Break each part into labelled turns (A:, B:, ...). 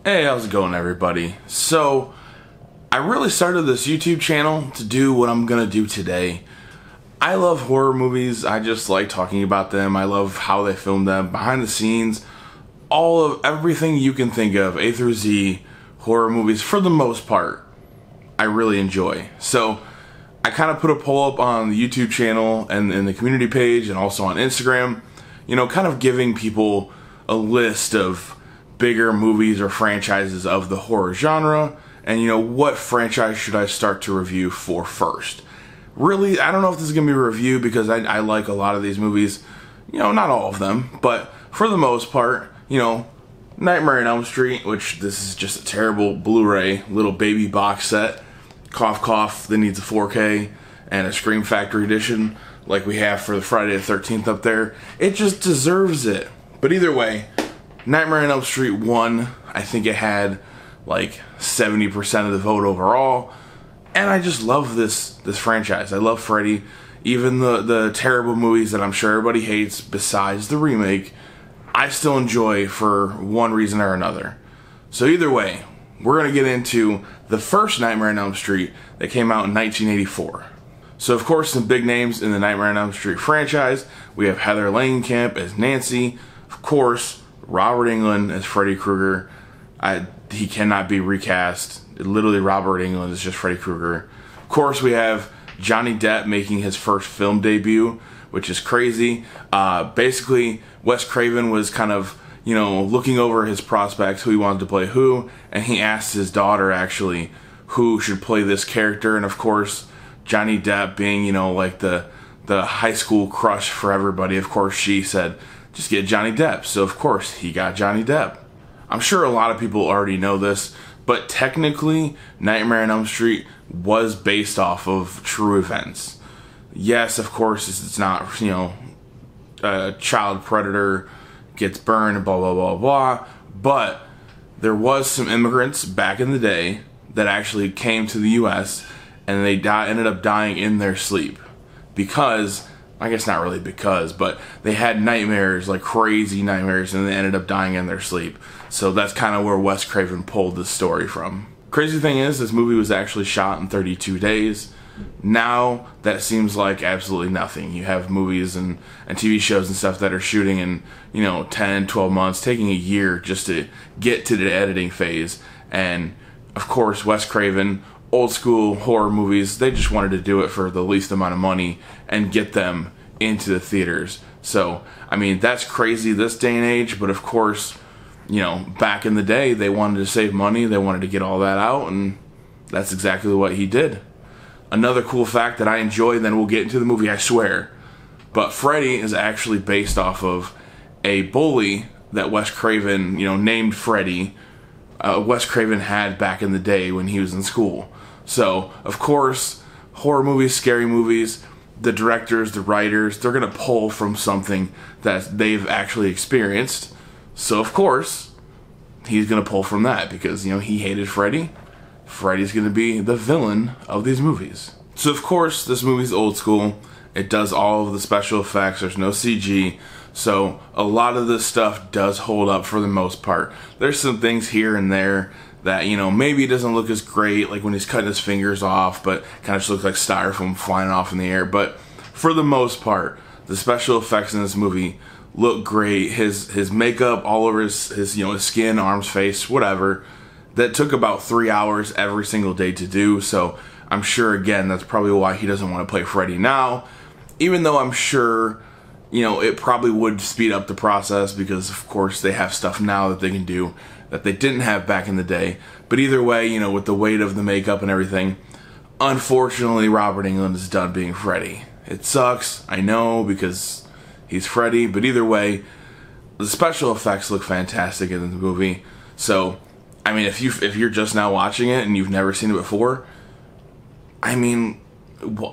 A: Hey, how's it going, everybody? So, I really started this YouTube channel to do what I'm gonna do today. I love horror movies. I just like talking about them. I love how they film them, behind the scenes, all of everything you can think of, A through Z, horror movies, for the most part, I really enjoy. So, I kind of put a poll up on the YouTube channel and in the community page and also on Instagram, you know, kind of giving people a list of bigger movies or franchises of the horror genre, and you know, what franchise should I start to review for first. Really, I don't know if this is going to be a review because I like a lot of these movies, you know, not all of them, but for the most part, you know, Nightmare on Elm Street, which this is just a terrible Blu-ray little baby box set, cough cough, that needs a 4K and a Scream Factory edition like we have for the Friday the 13th up there. It just deserves it. But either way, Nightmare on Elm Street 1, I think it had like 70% of the vote overall, and I just love this franchise. I love Freddy. Even the terrible movies that I'm sure everybody hates besides the remake, I still enjoy for one reason or another. So either way, we're going to get into the first Nightmare on Elm Street that came out in 1984. So of course, some big names in the Nightmare on Elm Street franchise. We have Heather Langenkamp as Nancy, of course, Robert Englund as Freddy Krueger. He cannot be recast. Literally, Robert Englund is just Freddy Krueger. Of course, we have Johnny Depp making his first film debut, which is crazy. Basically, Wes Craven was kind of, you know, looking over his prospects, who he wanted to play who, and he asked his daughter, actually, who should play this character. And of course, Johnny Depp being, you know, like the high school crush for everybody, of course, she said, just get Johnny Depp. So of course, he got Johnny Depp. I'm sure a lot of people already know this, but technically, Nightmare on Elm Street was based off of true events. Yes, of course, it's not, you know, a child predator gets burned, blah, blah, blah, blah, but there was some immigrants back in the day that actually came to the U.S., and they ended up dying in their sleep because, I guess not really because, but they had nightmares, like crazy nightmares, and they ended up dying in their sleep. So that's kind of where Wes Craven pulled this story from. Crazy thing is, this movie was actually shot in 32 days. Now, that seems like absolutely nothing. You have movies and TV shows and stuff that are shooting in, you know, 10, 12 months, taking a year just to get to the editing phase. And, of course, Wes Craven, old school horror movies, they just wanted to do it for the least amount of money and get them into the theaters. So, I mean, that's crazy this day and age, but of course, you know, back in the day, they wanted to save money, they wanted to get all that out, and that's exactly what he did. Another cool fact that I enjoy, then we'll get into the movie, I swear, but Freddy is actually based off of a bully that Wes Craven, you know, named Freddy, Wes Craven had back in the day when he was in school. So, of course, horror movies, scary movies, the directors, the writers, they're going to pull from something that they've actually experienced. So, of course, he's going to pull from that because, you know, he hated Freddy. Freddy's going to be the villain of these movies. So, of course, this movie's old school. It does all of the special effects. There's no CG. So, a lot of this stuff does hold up for the most part. There's some things here and there that, you know, maybe it doesn't look as great, like when he's cutting his fingers off, but kind of just looks like styrofoam flying off in the air. But for the most part, the special effects in this movie look great. His makeup all over his, you know, his skin, arms, face, whatever, that took about 3 hours every single day to do. So I'm sure, again, that's probably why he doesn't want to play Freddy now, even though I'm sure, you know, it probably would speed up the process because, of course, they have stuff now that they can do that they didn't have back in the day. But either way, you know, with the weight of the makeup and everything, unfortunately, Robert Englund is done being Freddy. It sucks, I know, because he's Freddy, but either way, the special effects look fantastic in the movie. So, I mean, if you're just now watching it and you've never seen it before, I mean,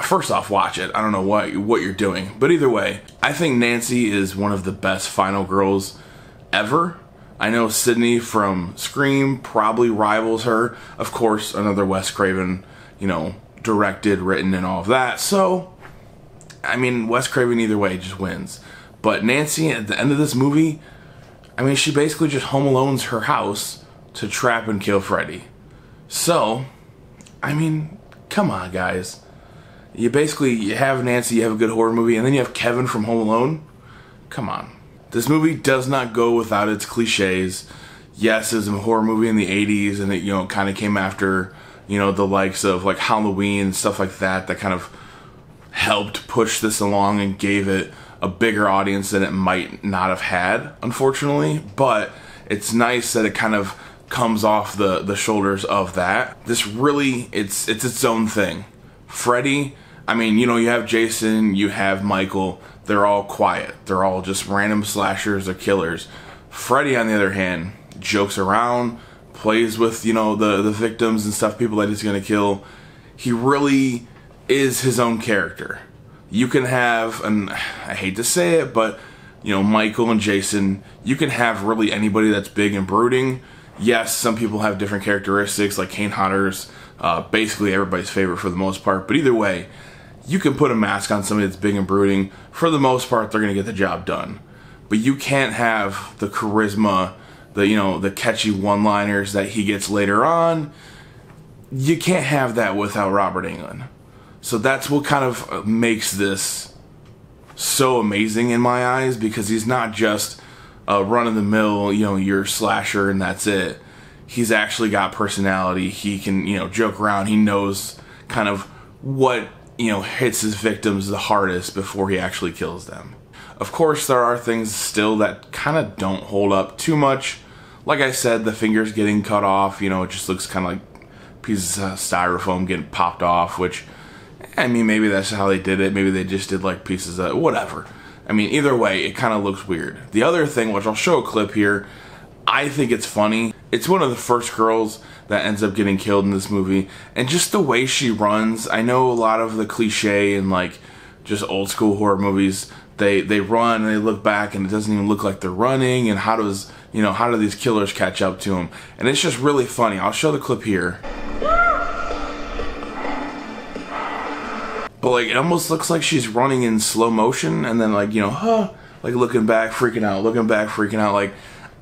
A: first off, watch it. I don't know what you're doing. But either way, I think Nancy is one of the best final girls ever. I know Sydney from Scream probably rivals her. Of course, another Wes Craven, you know, directed, written, and all of that. So, I mean, Wes Craven either way just wins. But Nancy, at the end of this movie, I mean, she basically just Home Alones her house to trap and kill Freddy. So, I mean, come on, guys. You have Nancy, you have a good horror movie, and then you have Kevin from Home Alone. Come on. This movie does not go without its cliches. Yes, it's a horror movie in the 80s, and it, kind of came after, the likes of like Halloween and stuff like that kind of helped push this along and gave it a bigger audience than it might not have had, unfortunately. But it's nice that it kind of comes off the shoulders of that. This really, it's its own thing. Freddy, I mean, you have Jason, you have Michael, they're all quiet. They're all just random slashers or killers. Freddy, on the other hand, jokes around, plays with, the victims and stuff, people that he's gonna kill. He really is his own character. You can have, and I hate to say it, but, Michael and Jason, you can have really anybody that's big and brooding. Yes, some people have different characteristics, like Kane Hodder's basically everybody's favorite for the most part, but either way, you can put a mask on somebody that's big and brooding. For the most part, they're going to get the job done. But you can't have the charisma, the catchy one-liners that he gets later on. You can't have that without Robert Englund. So that's what kind of makes this so amazing in my eyes, because he's not just a run-of-the-mill, your slasher and that's it. He's actually got personality. He can, joke around. He knows kind of what hits his victims the hardest before he actually kills them. Of course, there are things still that kind of don't hold up too much. Like I said, the fingers getting cut off, it just looks kind of like pieces of styrofoam getting popped off, which, I mean, maybe that's how they did it. Maybe they just did like pieces of whatever. I mean, either way, it kind of looks weird. The other thing, which I'll show a clip here, I think it's funny. It's one of the first girls that ends up getting killed in this movie, and just the way she runs. I know a lot of the cliche and like just old school horror movies, they run and they look back and it doesn't even look like they're running, and how do these killers catch up to them? And it's just really funny. I'll show the clip here. But like, it almost looks like she's running in slow motion, and then like, like looking back, freaking out, looking back, freaking out. Like,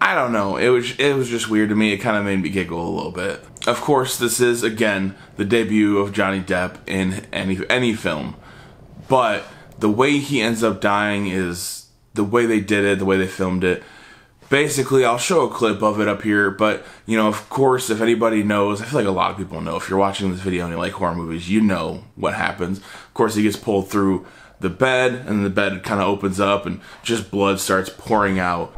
A: I don't know. It was just weird to me. It kind of made me giggle a little bit. Of course, this is, again, the debut of Johnny Depp in any film. But the way he ends up dying is the way they did it, the way they filmed it. Basically, I'll show a clip of it up here, but, of course, if anybody knows, I feel like a lot of people know, if you're watching this video and you like horror movies, you know what happens. Of course, he gets pulled through the bed, and the bed kind of opens up, and just blood starts pouring out.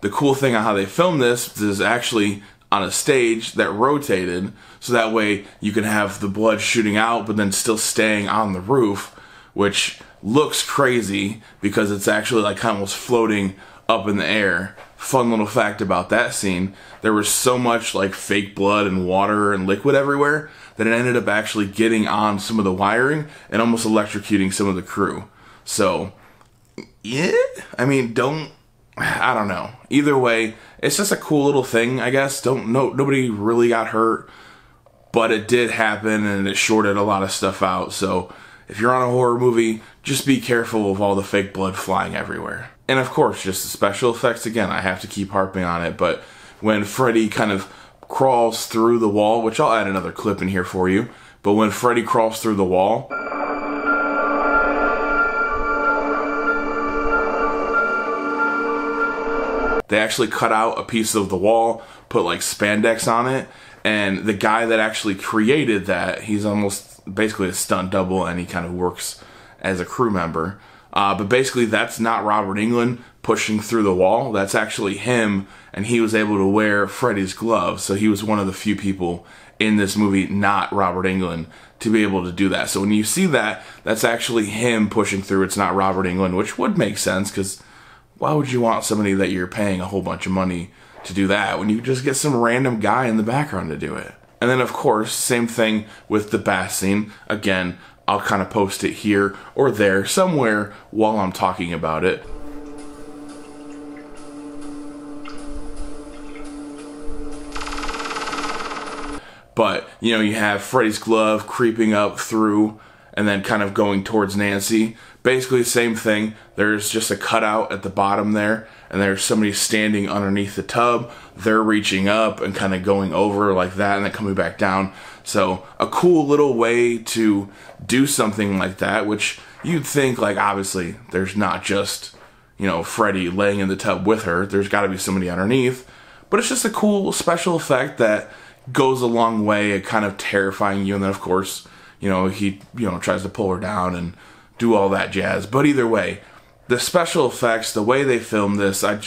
A: The cool thing on how they filmed this is actually on a stage that rotated, so that way you can have the blood shooting out but then still staying on the roof, which looks crazy because it's actually like almost floating up in the air. Fun little fact about that scene, there was so much like fake blood and water and liquid everywhere that it ended up actually getting on some of the wiring and almost electrocuting some of the crew. So, yeah, I mean, I don't know. Either way, it's just a cool little thing, I guess. Nobody really got hurt, but it did happen and it shorted a lot of stuff out. So if you're on a horror movie, just be careful of all the fake blood flying everywhere. And of course, just the special effects, again, I have to keep harping on it, but when Freddy kind of crawls through the wall, which I'll add another clip in here for you, but when Freddy crawls through the wall, they actually cut out a piece of the wall, put like spandex on it, and the guy that actually created that, he's almost basically a stunt double, and he kind of works as a crew member. But basically, that's not Robert Englund pushing through the wall. That's actually him, and he was able to wear Freddy's gloves. So he was one of the few people in this movie, not Robert Englund, to be able to do that. So when you see that, that's actually him pushing through. It's not Robert Englund, which would make sense, because why would you want somebody that you're paying a whole bunch of money to do that when you just get some random guy in the background to do it? And then, of course, same thing with the bath scene. Again, I'll kind of post it here or there somewhere while I'm talking about it. But, you have Freddy's glove creeping up through, and then kind of going towards Nancy. Basically the same thing. There's just a cutout at the bottom there, and there's somebody standing underneath the tub. They're reaching up and kind of going over like that and then coming back down. So a cool little way to do something like that, which you'd think, like, obviously there's not just, you know, Freddy laying in the tub with her. There's got to be somebody underneath. But it's just a cool special effect that goes a long way at kind of terrifying you. And then, of course, you know, he, you know, tries to pull her down and do all that jazz. But either way, the special effects, the way they film this, I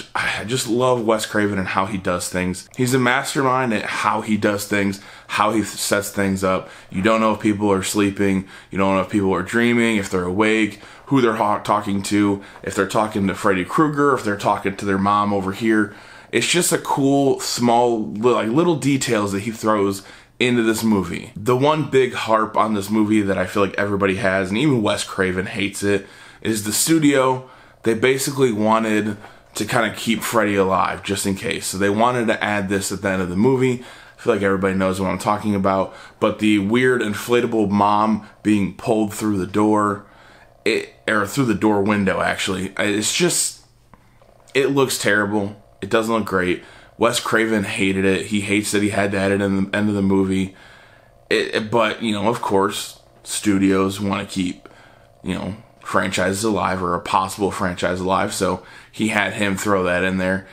A: just love Wes Craven and how he does things. He's a mastermind at how he does things, how he sets things up. You don't know if people are sleeping. You don't know if people are dreaming, if they're awake, who they're talking to, if they're talking to Freddy Krueger, if they're talking to their mom over here. It's just a cool, small, like, little details that he throws into this movie. The one big harp on this movie that I feel like everybody has, and even Wes Craven hates it, is the studio. They basically wanted to kind of keep Freddy alive just in case. So they wanted to add this at the end of the movie. I feel like everybody knows what I'm talking about. But the weird inflatable mom being pulled through the door, or through the door window actually, it's just, it looks terrible. It doesn't look great. Wes Craven hated it. He hates that he had to add it in the end of the movie. But, you know, of course, studios want to keep, you know, franchises alive, or a possible franchise alive, so he had him throw that in there.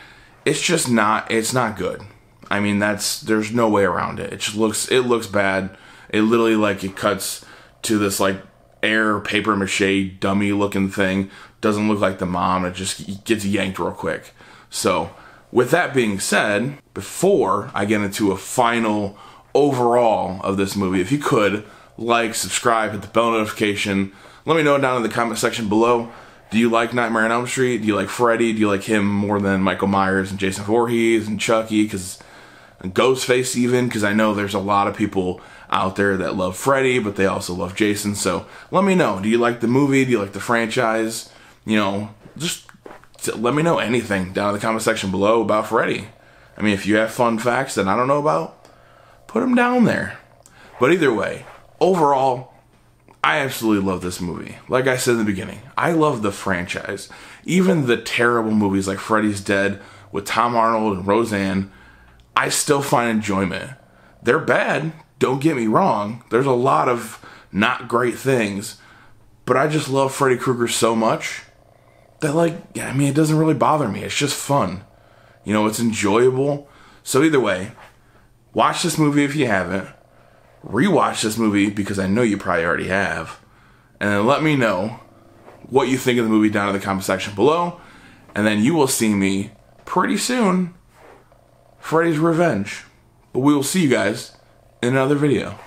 A: It's just not, it's not good. I mean, there's no way around it. It looks bad. It literally, like, it cuts to this, like, air paper mache dummy looking thing. Doesn't look like the mom. It just gets yanked real quick. So with that being said, before I get into a final overall of this movie, if you could like, subscribe, hit the bell notification. Let me know down in the comment section below. Do you like Nightmare on Elm Street? Do you like Freddy? Do you like him more than Michael Myers and Jason Voorhees and Chucky? And Ghostface even? Because I know there's a lot of people out there that love Freddy, but they also love Jason. So let me know. Do you like the movie? Do you like the franchise? You know, just let me know anything down in the comment section below about Freddy. I mean, if you have fun facts that I don't know about, put them down there. But either way, overall, I absolutely love this movie. Like I said in the beginning, I love the franchise. Even the terrible movies like Freddy's Dead with Tom Arnold and Roseanne, I still find enjoyment. They're bad, don't get me wrong. There's a lot of not great things, but I just love Freddy Krueger so much that, like, yeah, I mean, it doesn't really bother me. It's just fun. You know, it's enjoyable. So either way, watch this movie if you haven't. Rewatch this movie because I know you probably already have. And then let me know what you think of the movie down in the comment section below. And then you will see me pretty soon, Freddy's Revenge. But we will see you guys in another video.